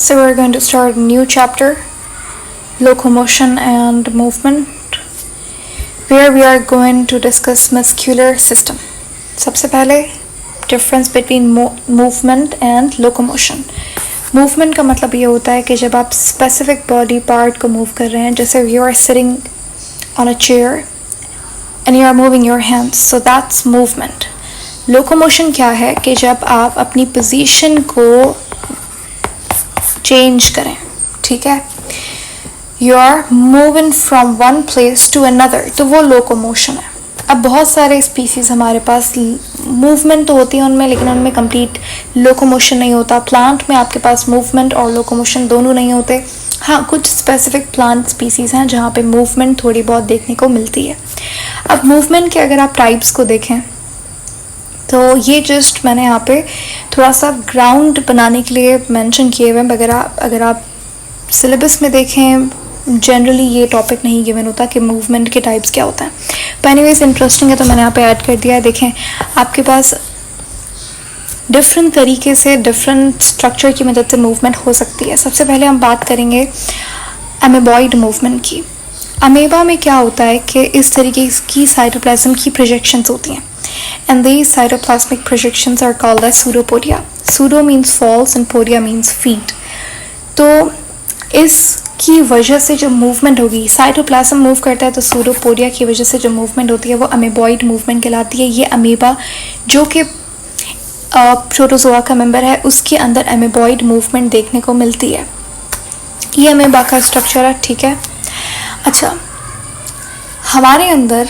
So we're going to start a new chapter, locomotion and movement, where we are going to discuss muscular system. सबसे पहले difference between movement and locomotion. Movement का मतलब ये होता है कि जब आप specific body part को move कर रहे हैं, जैसे you are sitting on a chair and you are moving your hands, so that's movement. Locomotion क्या है कि जब आप अपनी position को चेंज करें, ठीक है, you are moving from one place to another, तो वो लोकोमोशन है. अब बहुत सारे स्पीसीज हमारे पास मूवमेंट तो होती है उनमें, लेकिन उनमें कंप्लीट लोकोमोशन नहीं होता. प्लांट में आपके पास मूवमेंट और लोकोमोशन दोनों नहीं होते. हाँ, कुछ स्पेसिफिक प्लांट स्पीसीज हैं जहाँ पे मूवमेंट थोड़ी बहुत देखने को मिलती है. अब मूवमेंट के अगर आप टाइप्स को देखें तो ये जस्ट मैंने यहाँ पे थोड़ा सा ग्राउंड बनाने के लिए मेंशन किए हुए हैं. अगर आप सिलेबस में देखें जनरली ये टॉपिक नहीं गिवन होता कि मूवमेंट के टाइप्स क्या होता है. पर एनीवेज इंटरेस्टिंग है तो मैंने यहाँ पे ऐड कर दिया है. देखें, आपके पास डिफरेंट तरीके से डिफरेंट स्ट्रक्चर की मदद से मूवमेंट हो सकती है. सबसे पहले हम बात करेंगे अमेबॉइड मूवमेंट की. अमेबा में क्या होता है कि इस तरीके की साइटोप्लाज्म की प्रोजेक्शंस होती हैं, and these cytoplasmic projections are called as pseudopodia. Pseudo means false and podia means feet. तो इसकी वजह से जो मूवमेंट होगी, साइटोप्लाज्म मूव करता है तो pseudopodia की वजह से जो मूवमेंट होती है वो अमेबॉइड मूवमेंट कहलाती है. ये अमेबा जो कि प्रोटोजोआ का मेंबर है, उसके अंदर अमेबॉइड मूवमेंट देखने को मिलती है. ये अमेबा का स्ट्रक्चर है, ठीक है. अच्छा, हमारे अंदर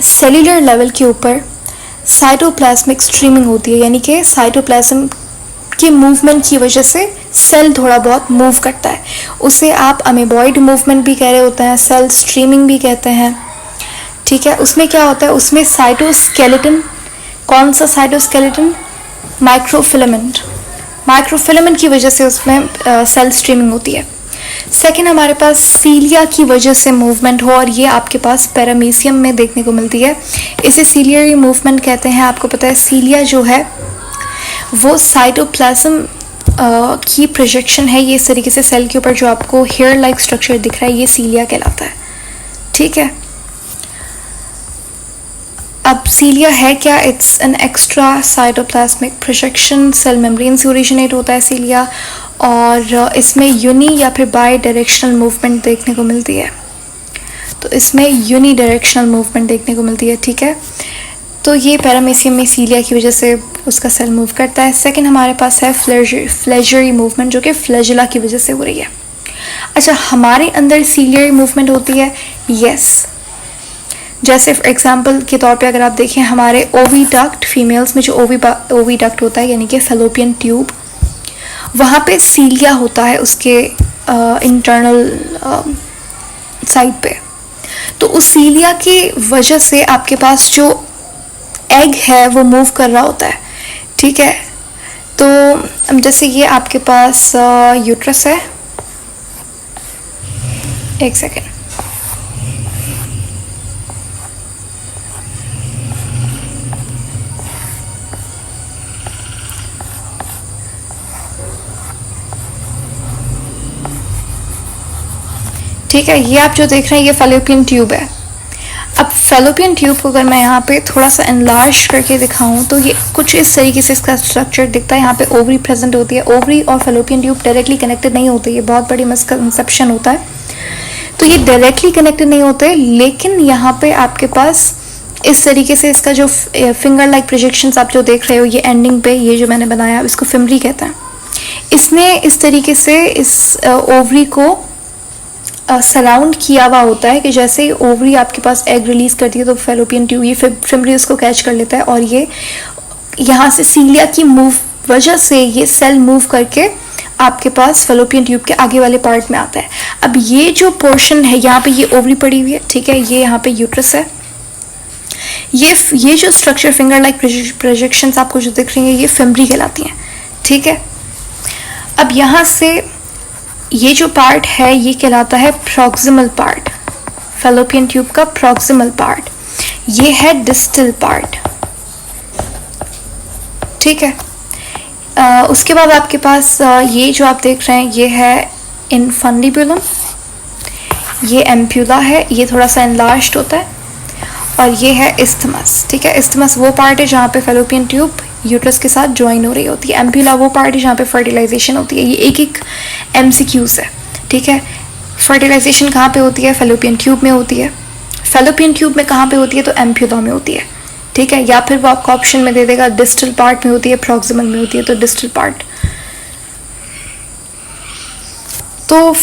सेल्यूलर लेवल के ऊपर साइटोप्लाज्मिक स्ट्रीमिंग होती है, यानी कि साइटोप्लाज्म की मूवमेंट की वजह से सेल थोड़ा बहुत मूव करता है. उसे आप अमेबॉइड मूवमेंट भी कह रहे होते हैं, सेल स्ट्रीमिंग भी कहते हैं, ठीक है. उसमें क्या होता है, उसमें साइटोस्केलेटन, कौन सा साइटोस्केलेटन, माइक्रोफिलामेंट, माइक्रोफिलामेंट की वजह से उसमें सेल स्ट्रीमिंग होती है. सेकेंड, हमारे पास सीलिया की वजह से मूवमेंट हो, और ये आपके पास पैरामीशियम में देखने को मिलती है. इसे सीलियरी मूवमेंट कहते हैं. आपको पता है सीलिया जो है वो साइटोप्लाज्म की प्रोजेक्शन है. ये इस तरीके से सेल के ऊपर जो आपको हेयर लाइक स्ट्रक्चर दिख रहा है, ये सीलिया कहलाता है, ठीक है. अब सीलिया है क्या? It's an extra cytoplasmic projection. Cell membrane से ओरिजिनेट होता है सीलिया, और इसमें यूनी या फिर बाई डायरेक्शनल मूवमेंट देखने को मिलती है. तो इसमें यूनी डायरेक्शनल मूवमेंट देखने को मिलती है, ठीक है. तो ये पैरामीशियम में सीलिया की वजह से उसका सेल मूव करता है. सेकंड हमारे पास है फ्लेजरी मूवमेंट, जो कि फ्लैजिला की वजह से हो रही है. अच्छा, हमारे अंदर सीलियरी मूवमेंट होती है, यस. जैसे फॉर एग्जांपल के तौर पे अगर आप देखें, हमारे ओवीडक्ट, फीमेल्स में जो ओवीडक्ट होता है यानी कि फैलोपियन ट्यूब, वहाँ पे सीलिया होता है उसके इंटरनल साइड पे. तो उस सीलिया की वजह से आपके पास जो एग है वो मूव कर रहा होता है, ठीक है. तो जैसे ये आपके पास यूट्रस है, एक सेकेंड, ठीक है. ये आप जो देख रहे हैं ये फैलोपियन ट्यूब है. अब फैलोपियन ट्यूब को अगर मैं यहाँ पे थोड़ा सा एनलार्ज करके दिखाऊं तो ये कुछ इस तरीके से इसका स्ट्रक्चर दिखता है. यहाँ पे ओवरी प्रेजेंट होती है. ओवरी और फैलोपियन ट्यूब डायरेक्टली कनेक्टेड नहीं होते, ये बहुत बड़ी मिसकंसेप्शन होता है. तो ये डायरेक्टली कनेक्टेड नहीं होते, लेकिन यहाँ पे आपके पास इस तरीके से इसका जो फिंगर लाइक प्रोजेक्शंस आप जो देख रहे हो, ये एंडिंग पे ये जो मैंने बनाया इसको फिमरी कहते हैं. इसने इस तरीके से इस ओवरी को सराउंड किया हुआ होता है कि जैसे ही ओवरी आपके पास एग रिलीज करती है तो फैलोपियन ट्यूब ये फिमरी उसको कैच कर लेता है, और ये यहाँ से सीलिया की वजह से ये सेल मूव करके आपके पास फैलोपियन ट्यूब के आगे वाले पार्ट में आता है. अब ये जो पोर्शन है यहाँ पे ये ओवरी पड़ी हुई है, ठीक है. ये यहाँ पे यूट्रस है. ये जो स्ट्रक्चर फिंगर लाइक प्रोजेक्शंस आपको जो दिख रही है ये फिमरी कहलाती हैं, ठीक है. अब यहाँ से ये जो पार्ट है ये कहलाता है प्रॉक्सिमल पार्ट, फैलोपियन ट्यूब का प्रॉक्सिमल पार्ट. ये है डिस्टल पार्ट, ठीक है. उसके बाद आपके पास ये जो आप देख रहे हैं ये है इनफंडिबुलम, ये एम्प्यूला है, ये थोड़ा सा एनलार्ज्ड होता है, और ये है इस्थमस। ठीक है, इस्थमस वो पार्ट है जहाँ पे फेलोपियन ट्यूब यूट्रस के साथ ज्वाइन हो रही होती है। एम्प्यूला वो पार्ट है जहाँ पे फर्टिलाइजेशन होती है। ये एक एक MCQs है। ठीक है, फर्टिलाइजेशन कहाँ पे होती है? फेलोपियन ट्यूब में होती है। फेलोपियन ट्यूब में कहाँ पे होती है? तो एम्प्यूला में होती है। ठीक है, या फिर वो आपको ऑप्शन में दे देगा डिस्टल पार्ट में होती है, प्रॉक्सिमल में होती है, तो डिस्टल पार्ट। तो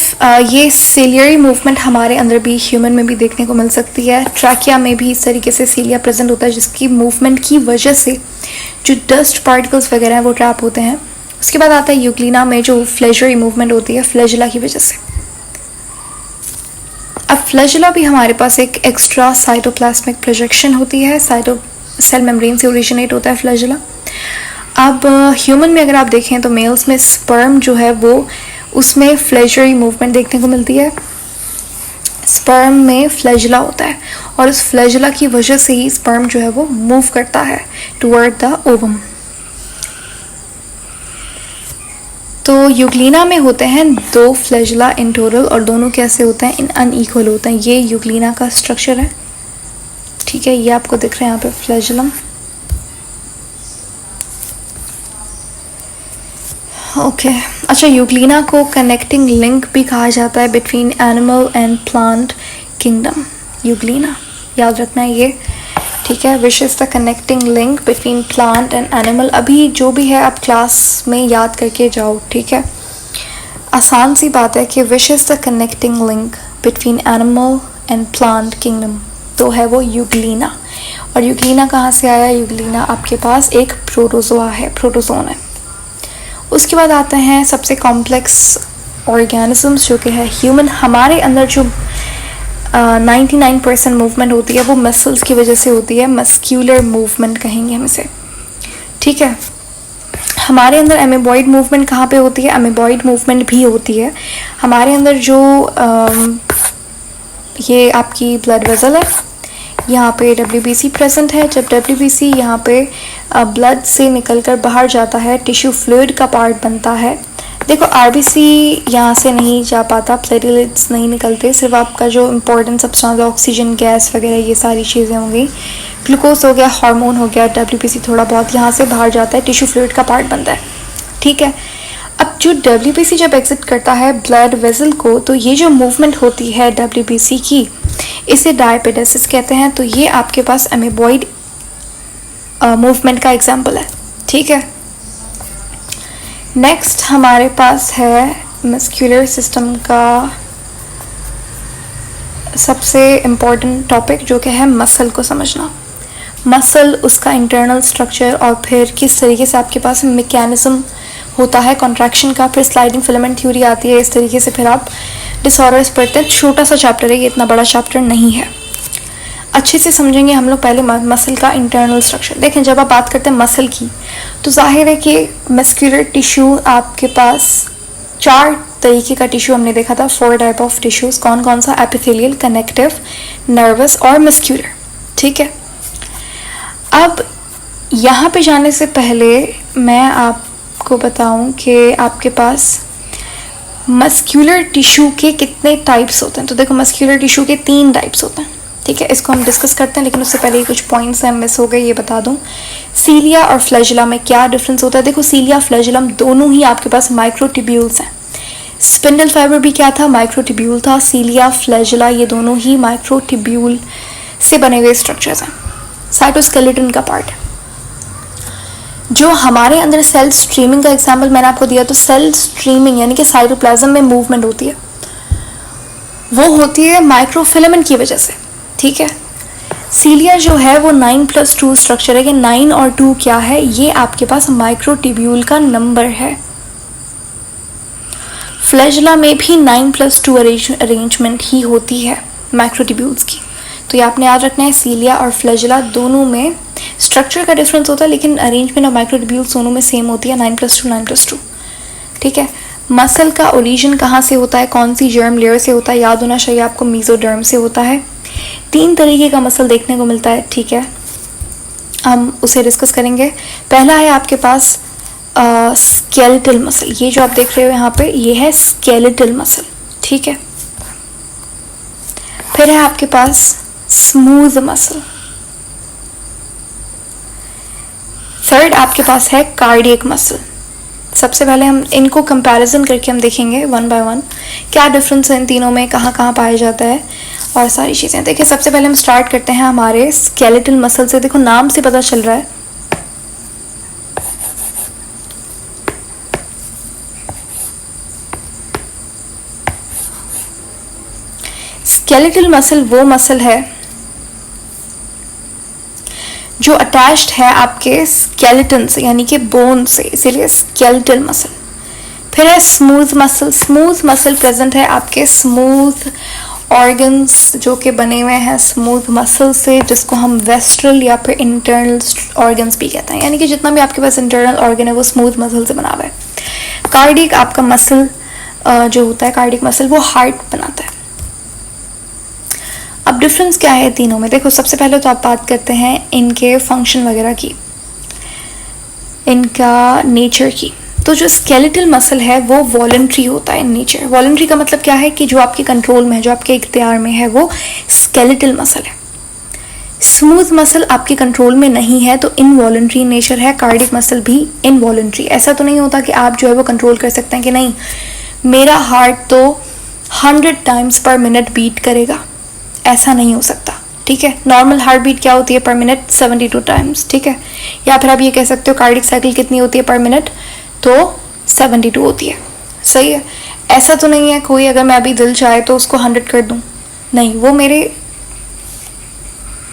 ये सीलियरी मूवमेंट हमारे अंदर भी, ह्यूमन में भी देखने को मिल सकती है। ट्रैकिया में भी इस तरीके से सीलिया प्रेजेंट होता है, जिसकी मूवमेंट की वजह से जो डस्ट पार्टिकल्स वगैरह हैं वो ट्रैप होते हैं। उसके बाद आता है यूग्लिना में जो फ्लेजरी मूवमेंट होती है फ्लैजिला की वजह से। अब फ्लैजिला भी हमारे पास एक एक्स्ट्रा साइटोप्लाज्मिक प्रोजेक्शन होती है, सेल मेम्ब्रेन से ओरिजिनेट होता है फ्लैजिला। अब ह्यूमन में अगर आप देखें तो मेल्स में स्पर्म जो है वो, उसमें फ्लैजरी मूवमेंट देखने को मिलती है। स्पर्म में फ्लैजिला होता है और उस फ्लैजिला की वजह से ही स्पर्म जो है वो मूव करता है टुवर्ड द ओवम। तो यूग्लिना में होते हैं 2 फ्लैजिला इन टोटल, और दोनों कैसे होते हैं? इन अनइक्वल होते हैं। ये यूग्लिना का स्ट्रक्चर है। ठीक है, ये आपको दिख रहा है यहाँ पे फ्लैजिलम। ओके अच्छा, यूग्लिना को कनेक्टिंग लिंक भी कहा जाता है between animal and plant kingdom. Euglena याद रखना है ये। ठीक है, which is the connecting link between plant and animal. अभी जो भी है आप क्लास में याद करके जाओ। ठीक है, आसान सी बात है कि which is the connecting link between animal and plant kingdom, तो है वो यूग्लिना। और यूग्लिना कहाँ से आया? यूग्लिना आपके पास एक प्रोटोजोआ है, प्रोटोजोन है। उसके बाद आते हैं सबसे कॉम्प्लेक्स ऑर्गेनिजम्स जो कि है ह्यूमन। हमारे अंदर जो 99% मूवमेंट होती है वो मसल्स की वजह से होती है, मस्क्यूलर मूवमेंट कहेंगे हम इसे। ठीक है, हमारे अंदर एमेबॉइड मूवमेंट कहाँ पे होती है? एमेबॉइड मूवमेंट भी होती है हमारे अंदर। जो ये आपकी ब्लड वेसल है, यहाँ पे WBC प्रेजेंट है। जब WBC यहाँ पे ब्लड से निकलकर बाहर जाता है, टिश्यू फ्लूइड का पार्ट बनता है। देखो RBC यहाँ से नहीं जा पाता, प्लेटलेट्स नहीं निकलते, सिर्फ आपका जो इम्पोर्टेंट सब्सटेंस ऑक्सीजन गैस वगैरह ये सारी चीज़ें होंगी, ग्लूकोज हो गया, हार्मोन हो गया, WBC थोड़ा बहुत यहाँ से बाहर जाता है, टिश्यू फ्लूइड का पार्ट बनता है। ठीक है, अब जो WBC जब एग्जिट करता है ब्लड वेसल को, तो ये जो मूवमेंट होती है WBC की, इसे डायपेडेसिस कहते हैं। तो ये आपके पास एमेबॉइड मूवमेंट का एग्जाम्पल है। ठीक है, नेक्स्ट हमारे पास है मस्कुलर सिस्टम का सबसे इम्पॉर्टेंट टॉपिक जो कि है मसल को समझना। मसल, उसका इंटरनल स्ट्रक्चर, और फिर किस तरीके से आपके पास मैकेनिज्म होता है कॉन्ट्रैक्शन का। फिर स्लाइडिंग फिलामेंट थ्योरी आती है। इस तरीके से फिर आप डिसऑर्डर्स पढ़ते हैं। छोटा सा चैप्टर है ये, इतना बड़ा चैप्टर नहीं है। अच्छे से समझेंगे हम लोग पहले मसल का इंटरनल स्ट्रक्चर। देखें, जब आप बात करते हैं मसल की, तो जाहिर है कि मस्कुलर टिश्यू आपके पास 4 तरीके का टिश्यू हमने देखा था, 4 टाइप ऑफ टिश्यूज़। कौन कौन सा? एपिथेलियल, कनेक्टिव, नर्वस और मस्कुलर। ठीक है, अब यहाँ पे जाने से पहले मैं आपको बताऊं कि आपके पास मस्कुलर टिश्यू के कितने टाइप्स होते हैं। तो देखो, मस्कुलर टिश्यू के 3 टाइप्स होते हैं। ठीक है, इसको हम डिस्कस करते हैं, लेकिन उससे पहले कुछ पॉइंट्स हैं मिस हो गए, ये बता दूं। सीलिया और फ्लैजिला में क्या डिफरेंस होता है? देखो, सीलिया फ्लैजिलम दोनों ही आपके पास माइक्रोट्यूब्यूल्स हैं। स्पिंडल फाइबर भी क्या था? माइक्रोट्यूब्यूल था। सीलिया, फ्लैजिला ये दोनों ही माइक्रोट्यूब्यूल से बने हुए स्ट्रक्चर्स हैं। साइटोस्केलेटन का पार्ट है। जो हमारे अंदर सेल स्ट्रीमिंग का एग्जाम्पल मैंने आपको दिया, तो सेल स्ट्रीमिंग यानी कि साइटोप्लाज्म में मूवमेंट होती है, वो होती है माइक्रोफिलामेंट की वजह से। ठीक है, सीलिया जो है वो 9+2 स्ट्रक्चर है। कि 9 और 2 क्या है? ये आपके पास माइक्रोट्यूब्यूल का नंबर है। फ्लैजिला में भी 9+2 अरेंजमेंट ही होती है माइक्रोट्यूब्यूल्स की। तो ये आपने याद रखना है, सीलिया और फ्लैजिला दोनों में स्ट्रक्चर का डिफरेंस होता है, लेकिन अरेंजमेंट ऑफ माइक्रोट्यूब्यूल्स दोनों में सेम होती है, 9+2 9+2। ठीक है, मसल का ओरिजिन कहाँ से होता है? कौन सी जर्म लेयर से होता है? याद होना चाहिए आपको, मीजोडर्म से होता है। 3 तरीके का मसल देखने को मिलता है। ठीक है, हम उसे डिस्कस करेंगे। पहला है आपके पास स्केलेटल मसल, ये जो आप देख रहे हो यहाँ पे ये है स्केलेटल मसल, ठीक है। फिर है आपके पास स्मूथ मसल। थर्ड आपके पास है कार्डियक मसल। सबसे पहले हम इनको कंपैरिजन करके हम देखेंगे वन बाय वन क्या डिफरेंस है इन तीनों में, कहाँ कहाँ पाया जाता है और सारी चीज़ें। देखिए सबसे पहले हम स्टार्ट करते हैं हमारे स्केलेटल मसल से। देखो नाम से पता चल रहा है स्केलेटल मसल वो मसल है जो अटैच्ड है आपके स्केलेटन से यानी कि बोन से, इसीलिए स्केलेटल मसल। फिर है smooth muscle. Smooth muscle present है आपके स्मूथ ऑर्गन्स जो कि बने हुए हैं स्मूथ मसल से, जिसको हम वेस्ट्रल या फिर इंटरनल ऑर्गन्स भी कहते हैं, यानी कि जितना भी आपके पास इंटरनल ऑर्गन है वो स्मूथ मसल से बना हुआ है। कार्डियक आपका मसल जो होता है, कार्डियक मसल वो हार्ट बनाता है। अब डिफरेंस क्या है तीनों में? देखो सबसे पहले तो आप बात करते हैं इनके फंक्शन वगैरह की, इनका नेचर की। तो जो स्केलेटल मसल है वो वॉलंटरी होता है इन नेचर। वॉलंटरी का मतलब क्या है कि जो आपके कंट्रोल में है, जो आपके इख्तियार में है, वो स्केलेटल मसल है। स्मूथ मसल आपके कंट्रोल में नहीं है तो इनवॉलंटरी नेचर है। कार्डियक मसल भी इनवॉलंटरी। ऐसा तो नहीं होता कि आप जो है वो कंट्रोल कर सकते हैं कि नहीं मेरा हार्ट तो 100 टाइम्स पर मिनट बीट करेगा, ऐसा नहीं हो सकता, ठीक है। नॉर्मल हार्ट बीट क्या होती है पर मिनट? 72 टाइम्स, ठीक है। या फिर आप ये कह सकते हो कार्डियक साइकिल कितनी होती है पर मिनट? तो 72 होती है, सही है। ऐसा तो नहीं है कोई अगर मैं अभी दिल चाहे तो उसको 100 कर दूं, नहीं, वो मेरे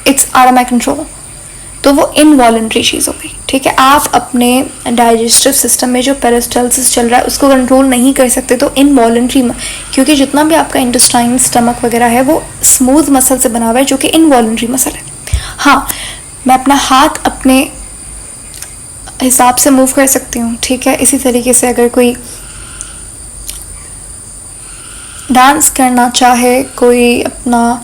it's out of my control, तो वो इनवॉलंटरी चीज़ हो गई, ठीक है। आप अपने डाइजेस्टिव सिस्टम में जो पेरिस्टाल्सिस चल रहा है उसको कंट्रोल नहीं कर सकते, तो इनवॉलंटरी, क्योंकि जितना भी आपका इंटेस्टाइन स्टमक वगैरह है वो स्मूथ मसल से बना हुआ है जो कि इनवॉलंटरी मसल है। हाँ, मैं अपना हाथ अपने हिसाब से मूव कर सकती हूँ, ठीक है। इसी तरीके से अगर कोई डांस करना चाहे, कोई अपना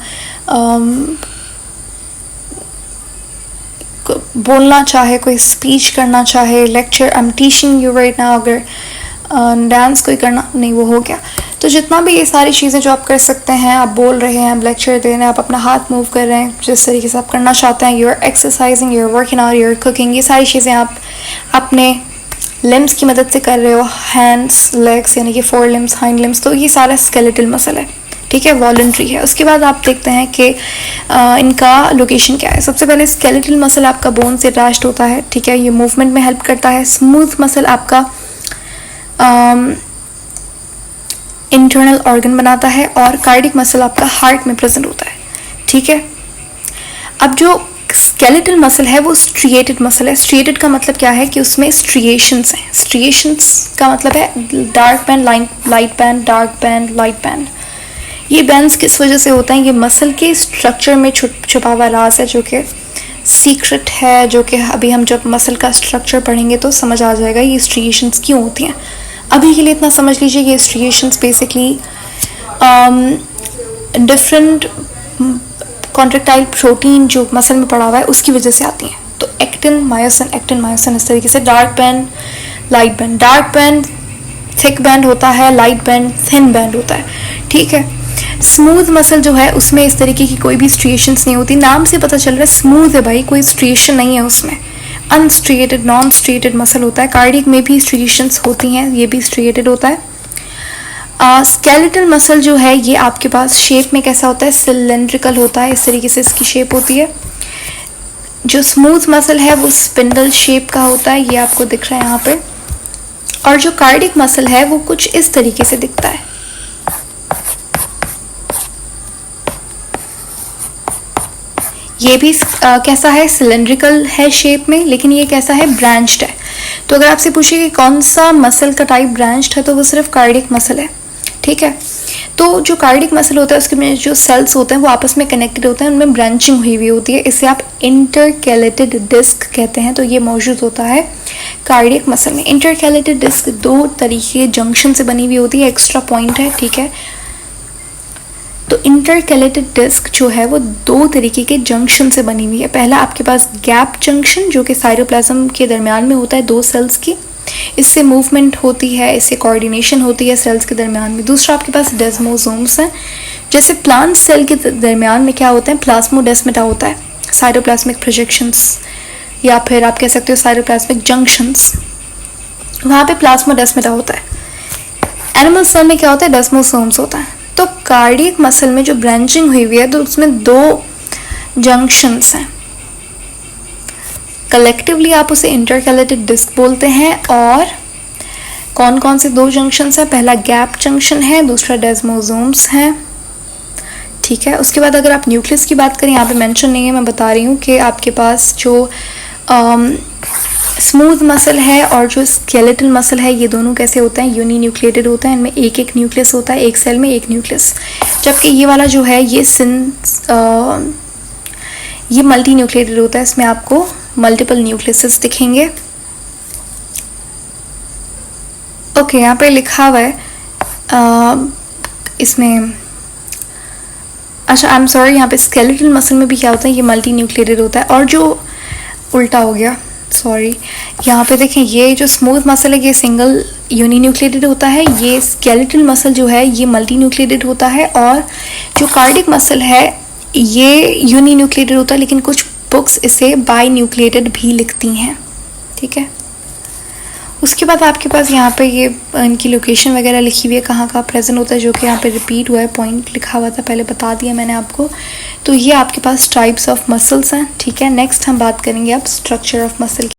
बोलना चाहे, कोई स्पीच करना चाहे, lecture I am teaching you right now, अगर डांस कोई करना नहीं, वो हो गया। तो जितना भी ये सारी चीज़ें जो आप कर सकते हैं, आप बोल रहे हैं, आप लेक्चर दे रहे हैं, आप अपना हाथ मूव कर रहे हैं जिस तरीके से आप करना चाहते हैं, you are exercising, you are working out, you are cooking, ये सारी चीज़ें आप अपने लिम्स की मदद से कर रहे हो, हैंड्स, लेग्स यानी कि 4 लिम्स, हाइंड लिम्स, तो ये सारा स्केलेटल मसल है, ठीक है, वॉलंटरी है। उसके बाद आप देखते हैं कि इनका लोकेशन क्या है। सबसे पहले स्केलेटल मसल आपका बोन से अटैच्ड होता है, ठीक है, ये मूवमेंट में हेल्प करता है। स्मूथ मसल आपका इंटरनल ऑर्गन बनाता है और कार्डियक मसल आपका हार्ट में प्रेजेंट होता है, ठीक है। अब जो स्केलेटल मसल है वो स्ट्रिएटेड मसल है। स्ट्रिएटेड का मतलब क्या है कि उसमें स्ट्रिएशंस हैं। स्ट्रिएशंस का मतलब है dark band, light band, dark band, light band. ये बैंड्स किस वजह से होता है? ये मसल के स्ट्रक्चर में छुपा हुआ राज है जो कि सीक्रेट है, जो कि अभी हम जब मसल का स्ट्रक्चर पढ़ेंगे तो समझ आ जाएगा ये स्ट्रिएशंस क्यों होती हैं। अभी के लिए इतना समझ लीजिए कि striations basically different contractile protein जो मसल में पड़ा हुआ है उसकी वजह से आती हैं। तो एक्टिन मायोसिन इस तरीके से। Dark band, light band. Dark band thick band होता है, लाइट बैंड थिन बैंड होता है, ठीक है। स्मूथ मसल जो है उसमें इस तरीके की कोई भी स्ट्रिएशंस नहीं होती। नाम से पता चल रहा है स्मूथ है भाई, कोई स्ट्रिएशन नहीं है उसमें। अनस्ट्रिएटेड, नॉन स्ट्रिएटेड मसल होता है। कार्डियक में भी स्ट्रिएशंस होती हैं, ये भी स्ट्रिएटेड होता है। स्केलेटल मसल जो है ये आपके पास शेप में कैसा होता है? सिलेंड्रिकल होता है, इस तरीके से इसकी शेप होती है। जो स्मूथ मसल है वो स्पिंडल शेप का होता है, ये आपको दिख रहा है यहाँ पे। और जो कार्डियक मसल है वो कुछ इस तरीके से दिखता है। ये भी कैसा है? सिलेंड्रिकल है शेप में, लेकिन ये कैसा है? ब्रांच्ड है। तो अगर आपसे पूछे कि कौन सा मसल का टाइप ब्रांच्ड है तो वो सिर्फ कार्डियक मसल है, ठीक है। तो जो कार्डियक मसल होता है उसके में जो सेल्स होते हैं वो आपस में कनेक्टेड होते हैं, उनमें ब्रांचिंग हुई हुई होती है, इसे आप इंटरकैलेटेड डिस्क कहते हैं। तो ये मौजूद होता है कार्डियक मसल में। इंटरकैलेटेड डिस्क 2 तरीके जंक्शन से बनी हुई होती है, एक्स्ट्रा पॉइंट है, ठीक है। तो इंटरकैलेटेड डिस्क जो है वो 2 तरीके के जंक्शन से बनी हुई है। पहला आपके पास गैप जंक्शन जो कि साइटोप्लाज्म के दरमियान में होता है 2 सेल्स की, इससे मूवमेंट होती है, इससे कोऑर्डिनेशन होती है सेल्स के दरमियान में। दूसरा आपके पास डेस्मोसोम्स हैं। जैसे प्लांट सेल के दरमियान में क्या होता है, प्लाज्मोडेस्माटा होता है, साइटोप्लाज्मिक प्रोजेक्शंस या फिर आप कह सकते हो साइटोप्लाज्मिक जंक्शंस, वहाँ पे प्लाज्मोडेस्माटा होता है। एनिमल सेल में क्या होता है, डेस्मोसोम्स होता है। तो कार्डियक मसल में जो ब्रांचिंग हुई हुई है तो उसमें 2 जंक्शंस हैं। कलेक्टिवली आप उसे इंटरकैलेटेड डिस्क बोलते हैं। और कौन कौन से 2 जंक्शंस हैं, पहला गैप जंक्शन है, दूसरा डेस्मोसोम्स है, ठीक है। उसके बाद अगर आप न्यूक्लियस की बात करें, यहाँ पे मेंशन नहीं है, मैं बता रही हूँ कि आपके पास जो स्मूथ मसल है और जो स्केलेटल मसल है, ये दोनों कैसे होते हैं, यूनी न्यूक्लिएटेड होते हैं। इनमें एक न्यूक्लियस होता है, एक सेल में एक न्यूक्लियस। जबकि ये वाला जो है ये मल्टी न्यूक्लिएटेड होता है, इसमें आपको मल्टीपल न्यूक्लियसेस दिखेंगे। ओके, यहाँ पे लिखा हुआ है इसमें, अच्छा आई एम सॉरी, यहाँ पे स्केलेटल मसल में भी क्या होता है, ये मल्टी न्यूक्लिएटेड होता है। और जो उल्टा हो गया, सॉरी, यहाँ पे देखें, ये जो स्मूथ मसल है ये सिंगल यूनी न्यूक्लिएटेड होता है, ये स्केलेटल मसल जो है ये मल्टी न्यूक्लिएटेड होता है। और जो कार्डियक मसल है ये यूनी न्यूक्लिएटेड होता है, लेकिन कुछ बुक्स इसे बाई न्यूक्लिएटेड भी लिखती हैं, ठीक है। उसके बाद आपके पास यहाँ पे ये इनकी लोकेशन वगैरह लिखी हुई है, कहाँ कहाँ प्रेजेंट होता है, जो कि यहाँ पे रिपीट हुआ है, पॉइंट लिखा हुआ था, पहले बता दिया मैंने आपको। तो ये आपके पास टाइप्स ऑफ मसल्स हैं, ठीक है। नेक्स्ट हम बात करेंगे अब स्ट्रक्चर ऑफ मसल की।